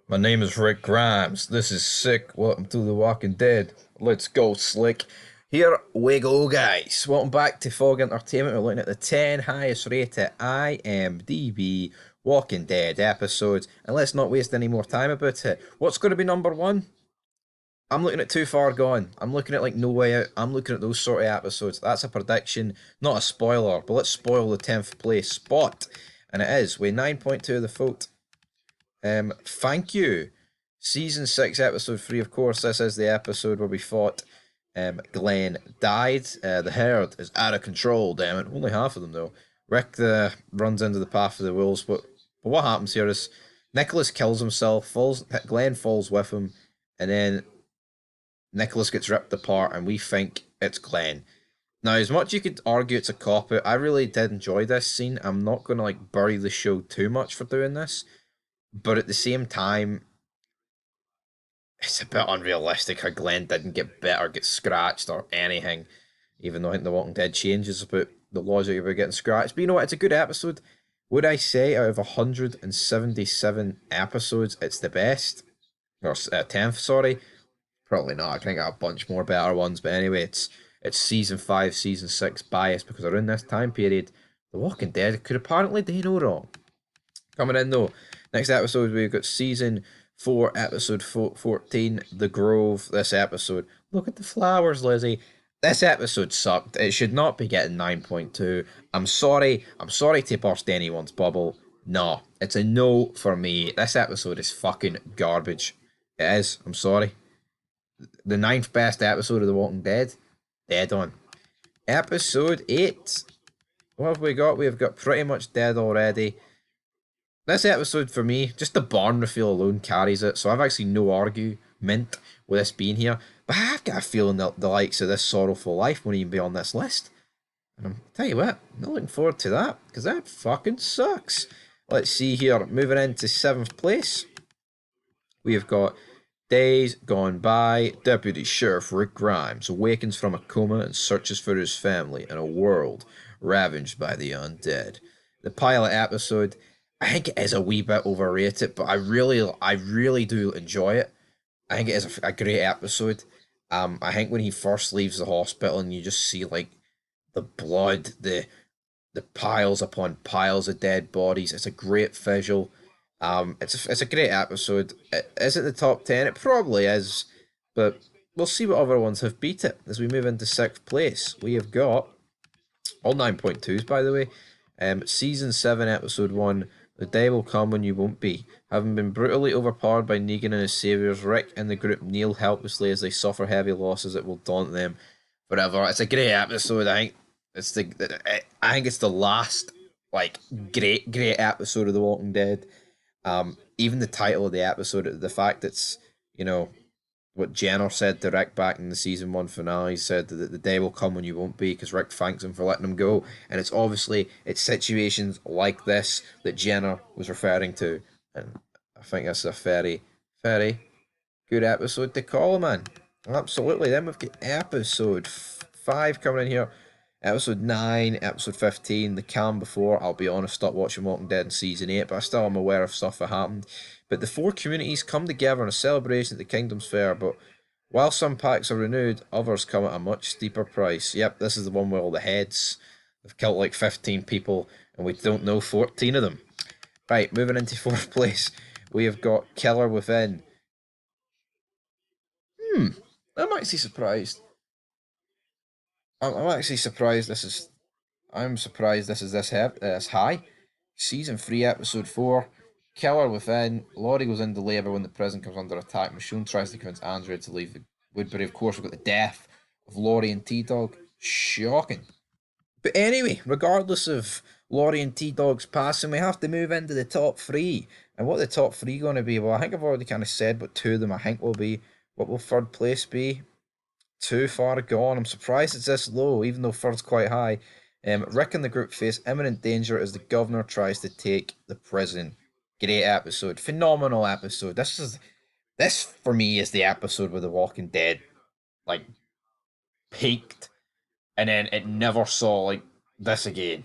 My name is Rick Grimes. This is sick. Welcome to The Walking Dead. Let's go, Slick. Here we go, guys. Welcome back to Fog Entertainment. We're looking at the 10 highest rated IMDb Walking Dead episodes. And let's not waste any more time about it. What's going to be number one? I'm looking at Too Far Gone. I'm looking at like No Way Out. I'm looking at those sort of episodes. That's a prediction, not a spoiler. But let's spoil the 10th place spot. And it is with 9.2 of the vote. Thank you. Season 6, episode 3, of course. This is the episode where we thought Glenn died. The herd is out of control, damn it. Only half of them, though. Rick runs into the path of the wolves, but what happens here is Nicholas kills himself, Glenn falls with him, and then Nicholas gets ripped apart, and we think it's Glenn. Now, as much you could argue it's a cop-out, I really did enjoy this scene. I'm not going to bury the show too much for doing this. But at the same time, it's a bit unrealistic how Glenn didn't get bit or get scratched or anything. Even though I think The Walking Dead changes about the logic about getting scratched. But you know what? It's a good episode. Would I say out of 177 episodes, it's the best? Or 10th, sorry. Probably not. I think I got a bunch more better ones. But anyway, it's season 5, season 6 bias because around this time period, The Walking Dead could apparently do no wrong. Coming in though, next episode we've got season 4, episode 14, The Grove. This episode, look at the flowers, Lizzie. This episode sucked. It should not be getting 9.2. I'm sorry to burst anyone's bubble. No, it's a no for me. This episode is fucking garbage. It is. I'm sorry. The ninth best episode of The Walking Dead. Dead on. Episode 8. What have we got? We've got Pretty Much Dead Already. This episode for me, just the barn reveal alone carries it, so I've actually no argument with this being here. But I've got a feeling that the likes of This Sorrowful Life won't even be on this list. And I'm tell you what, I'm not looking forward to that, because that fucking sucks. Let's see here, moving into 7th place. We've got Days Gone By. Deputy Sheriff Rick Grimes awakens from a coma and searches for his family in a world ravaged by the undead. The pilot episode, I think it is a wee bit overrated, but I really do enjoy it. I think it is a great episode. I think when he first leaves the hospital and you just see like the blood, the piles upon piles of dead bodies, it's a great visual. It's a great episode. Is it the top 10? It probably is, but we'll see what other ones have beat it as we move into 6th place. We have got all 9.2s, by the way. Season 7, episode 1. The day will come when you won't be. Having been brutally overpowered by Negan and his saviors, Rick and the group kneel helplessly as they suffer heavy losses that will daunt them forever. It's a great episode. I think it's the last great episode of The Walking Dead. Even the title of the episode, the fact it's what Jenner said to Rick back in the season 1 finale, he said that the day will come when you won't be, because Rick thanks him for letting him go. And it's situations like this that Jenner was referring to. And I think that's a very, very good episode to call, man. Absolutely. Then we've got episode 5 coming in here. Episode 9, episode 15, The Calm Before. I'll be honest, stopped watching Walking Dead in season 8, but I still am aware of stuff that happened. But the 4 communities come together in a celebration at the Kingdom's Fair, but while some packs are renewed, others come at a much steeper price. Yep, this is the one with all the heads. They've killed like 15 people, and we don't know 14 of them. Right, moving into 4th place, we have got Killer Within. I'm actually surprised. I'm actually surprised this is. I'm surprised this is this high. Season 3, episode 4. Killer Within. Laurie goes into labour when the prison comes under attack. Michonne tries to convince Andrea to leave Woodbury. Of course, we've got the death of Laurie and T-Dog. Shocking. But anyway, regardless of Laurie and T-Dog's passing, we have to move into the top 3. And what the top 3 going to be? Well, I think I've already kind of said what 2 of them I think will be. What will 3rd place be? Too Far Gone. I'm surprised it's this low, even though 3rd's quite high. Rick and the group face imminent danger as the governor tries to take the prison. Great episode, phenomenal episode. This for me is the episode where The Walking Dead like peaked, and then it never saw like this again.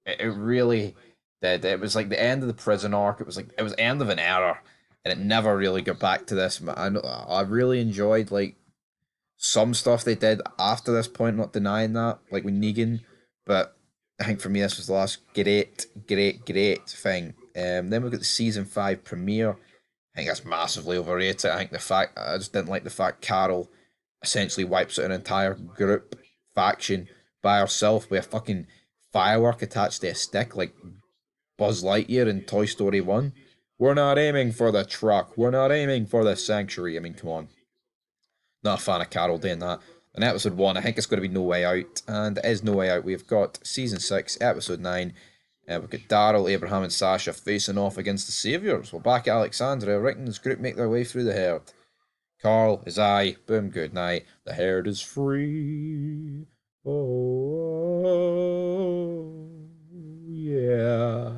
It really did. It was like the end of the prison arc. It was the end of an era. and it never really got back to this. I really enjoyed like some stuff they did after this point, not denying that, like with Negan, but I think for me this was the last great thing. Then we got the season 5 premiere. I think that's massively overrated. I think the fact I just didn't like the fact Carol essentially wipes out an entire group faction by herself with a fucking firework attached to a stick like Buzz Lightyear in Toy Story 1. We're not aiming for the truck. We're not aiming for the sanctuary. I mean, come on. Not a fan of Carol doing that. In episode 1, I think it's going to be No Way Out. And it is No Way Out. We've got season 6, episode 9. We've got Daryl, Abraham, and Sasha facing off against the Saviours. Well, back at Alexandria, Rick and his group make their way through the herd. Carl is I. Boom, good night. The herd is free. Oh, yeah.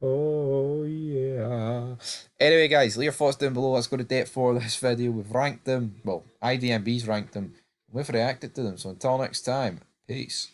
Oh, yeah. Anyway, guys, leave your thoughts down below. Let's go to date for this video. We've ranked them. Well, IDMB's ranked them. We've reacted to them. So until next time, peace.